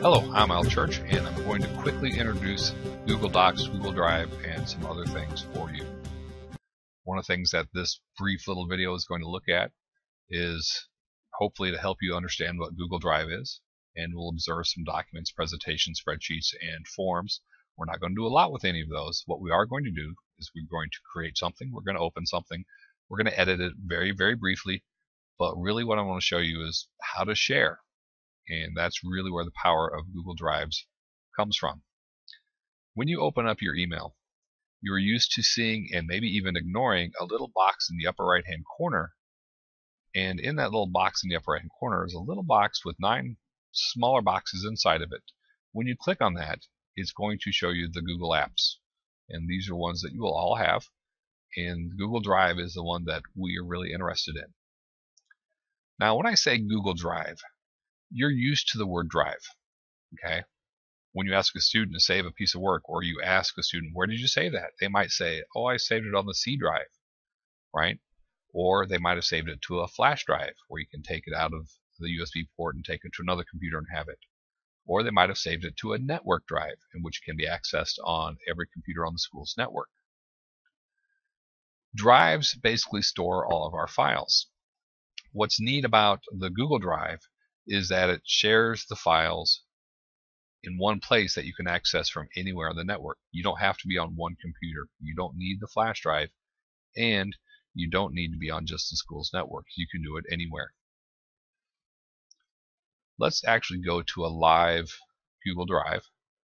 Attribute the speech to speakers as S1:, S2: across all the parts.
S1: Hello, I'm Al Church, and I'm going to quickly introduce Google Docs, Google Drive, and some other things for you. One of the things that this brief little video is going to look at is hopefully to help you understand what Google Drive is, and we'll observe some documents, presentations, spreadsheets, and forms. We're not going to do a lot with any of those. What we are going to do is we're going to create something, we're going to open something, we're going to edit it very, very briefly, but really what I want to show you is how to share. And that's really where the power of Google Drives comes from. When you open up your email, you're used to seeing and maybe even ignoring a little box in the upper right hand corner. And in that little box in the upper right hand corner is a little box with 9 smaller boxes inside of it. When you click on that, it's going to show you the Google apps. And these are ones that you will all have. And Google Drive is the one that we are really interested in. Now, when I say Google Drive, you're used to the word drive, okay? When you ask a student to save a piece of work, or you ask a student, where did you save that? They might say, oh, I saved it on the C drive, right? Or they might have saved it to a flash drive, where you can take it out of the USB port and take it to another computer and have it. Or they might have saved it to a network drive, in which can be accessed on every computer on the school's network. Drives basically store all of our files. What's neat about the Google Drive is that it shares the files in one place that you can access from anywhere on the network. You don't have to be on one computer. You don't need the flash drive, and you don't need to be on just the school's network. You can do it anywhere. Let's actually go to a live Google Drive.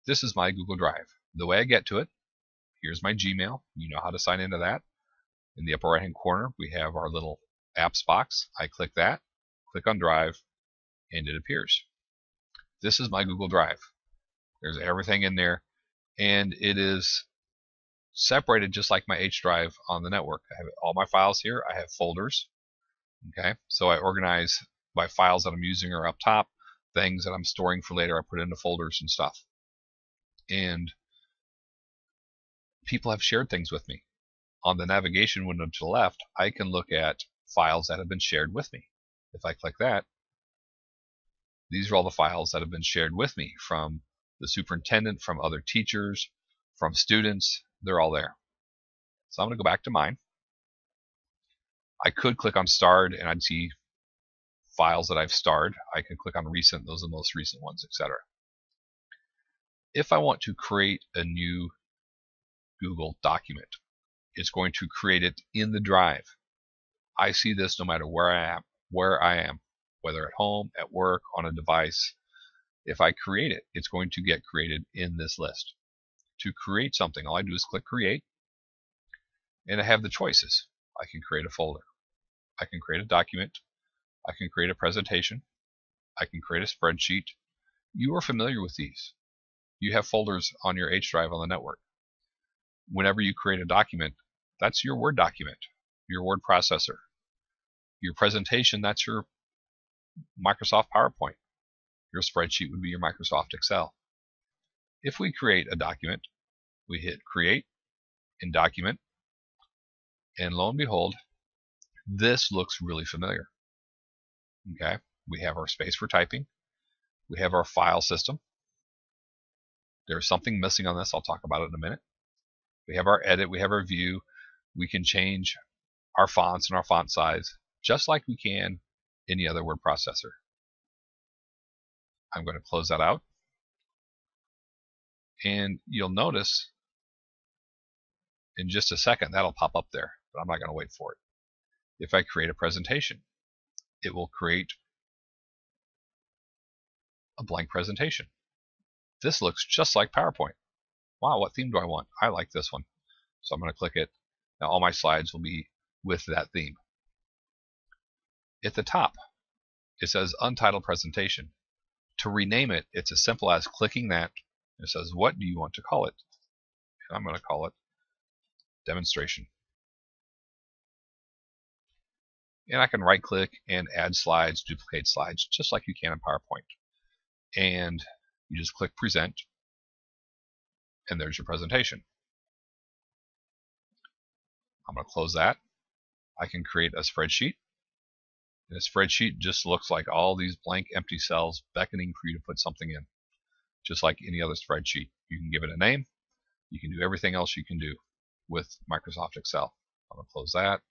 S1: This is my Google Drive. The way I get to it, here's my Gmail. You know how to sign into that. In the upper right hand corner, we have our little apps box. I click that, click on Drive, and it appears. This is my Google Drive. There's everything in there, and it is separated just like my H drive on the network. I have all my files here. I have folders. Okay, so I organize my files that I'm using are up top. Things that I'm storing for later, I put into folders and stuff. And people have shared things with me. On the navigation window to the left, I can look at files that have been shared with me. If I click that, these are all the files that have been shared with me from the superintendent, from other teachers, from students. They're all there. So I'm going to go back to mine. I could click on starred and I'd see files that I've starred. I could click on recent, those are the most recent ones, etc. If I want to create a new Google document, it's going to create it in the drive. I see this no matter where I am, whether at home, at work, on a device. If I create it, it's going to get created in this list. To create something, all I do is click Create, and I have the choices. I can create a folder. I can create a document. I can create a presentation. I can create a spreadsheet. You are familiar with these. You have folders on your H drive on the network. Whenever you create a document, that's your Word document, your word processor. Your presentation, that's your Microsoft PowerPoint. Your spreadsheet would be your Microsoft Excel. If we create a document, we hit Create in Document, and lo and behold, this looks really familiar. Okay, we have our space for typing. We have our file system. There's something missing on this. I'll talk about it in a minute. We have our edit. We have our view. We can change our fonts and our font size just like we can any other word processor. I'm going to close that out. And you'll notice in just a second that'll pop up there, but I'm not going to wait for it. If I create a presentation, it will create a blank presentation. This looks just like PowerPoint. Wow, what theme do I want? I like this one. So I'm going to click it. Now all my slides will be with that theme. At the top, it says Untitled Presentation. To rename it, it's as simple as clicking that. It says, what do you want to call it? And I'm going to call it Demonstration. And I can right click and add slides, duplicate slides, just like you can in PowerPoint. And you just click Present, and there's your presentation. I'm going to close that. I can create a spreadsheet. And a spreadsheet just looks like all these blank empty cells beckoning for you to put something in. just like any other spreadsheet. You can give it a name. You can do everything else you can do with Microsoft Excel. I'm going to close that.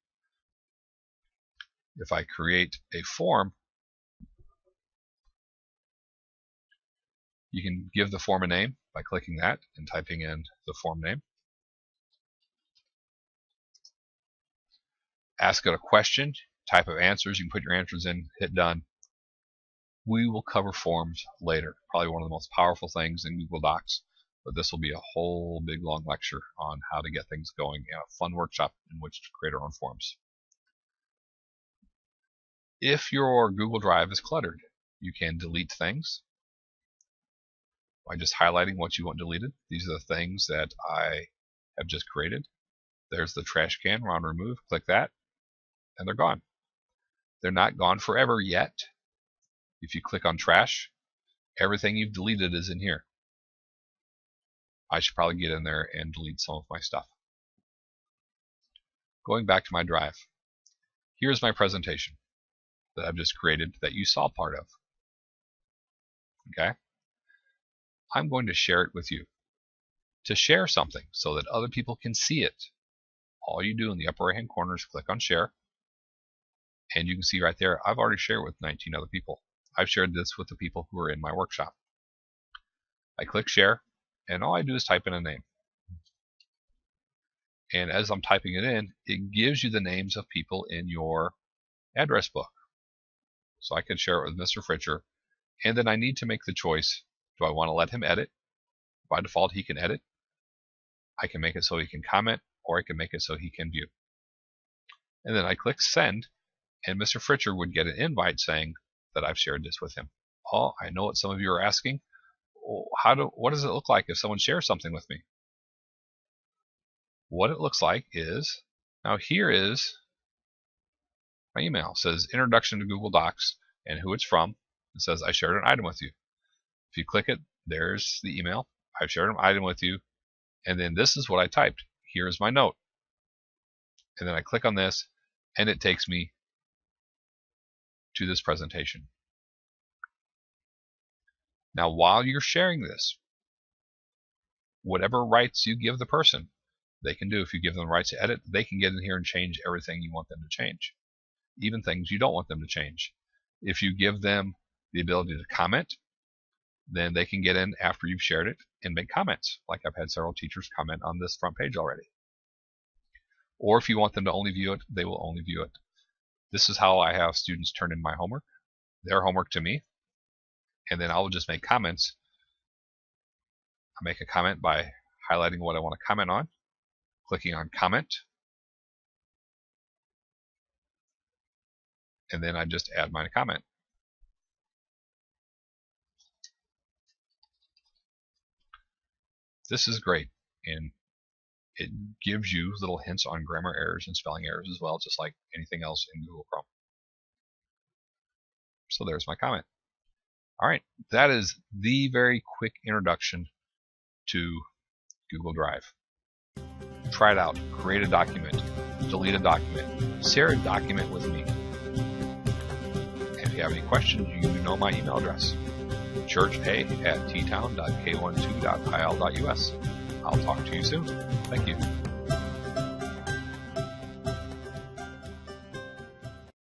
S1: If I create a form, you can give the form a name by clicking that and typing in the form name. Ask it a question, type of answers. You can put your answers in, hit done. We will cover forms later. Probably one of the most powerful things in Google Docs, but this will be a whole big long lecture on how to get things going and a fun workshop in which to create our own forms. If your Google Drive is cluttered, you can delete things by just highlighting what you want deleted. These are the things that I have just created. There's the trash can. We're on remove. Click that, and they're gone. They're not gone forever yet. If you click on trash, everything you've deleted is in here. I should probably get in there and delete some of my stuff. Going back to my drive, here's my presentation that I've just created that you saw part of. Okay? I'm going to share it with you. To share something so that other people can see it, all you do in the upper right hand corner is click on share, and you can see right there I've already shared with 19 other people. I've shared this with the people who are in my workshop. I click share, and all I do is type in a name. And as I'm typing it in, it gives you the names of people in your address book. So I can share it with Mr. Fritcher, and then I need to make the choice. Do I want to let him edit? By default, he can edit. I can make it so he can comment, or I can make it so he can view. And then I click send, and Mr. Fritcher would get an invite saying that I've shared this with him. Oh, I know what some of you are asking. What does it look like if someone shares something with me? What it looks like is, now here is my email. It says Introduction to Google Docs and who it's from. It says I shared an item with you. If you click it, there's the email. I've shared an item with you. And then this is what I typed. Here's my note. And then I click on this, and it takes me to this presentation. Now, while you're sharing this, whatever rights you give the person, they can do. If you give them rights to edit, they can get in here and change everything you want them to change, even things you don't want them to change. If you give them the ability to comment, then they can get in after you've shared it and make comments, like I've had several teachers comment on this front page already. Or if you want them to only view it, they will only view it. This is how I have students turn in my homework, their homework to me, and then I will just make comments. I make a comment by highlighting what I want to comment on, clicking on comment, and then I just add my comment. This is great, and it gives you little hints on grammar errors and spelling errors as well, just like anything else in Google Chrome. So there's my comment. All right, that is the very quick introduction to Google Drive. Try it out. Create a document. Delete a document. Share a document with me. And if you have any questions, you know my email address. churcha@ttown.k12.il.us. I'll talk to you soon. Thank you.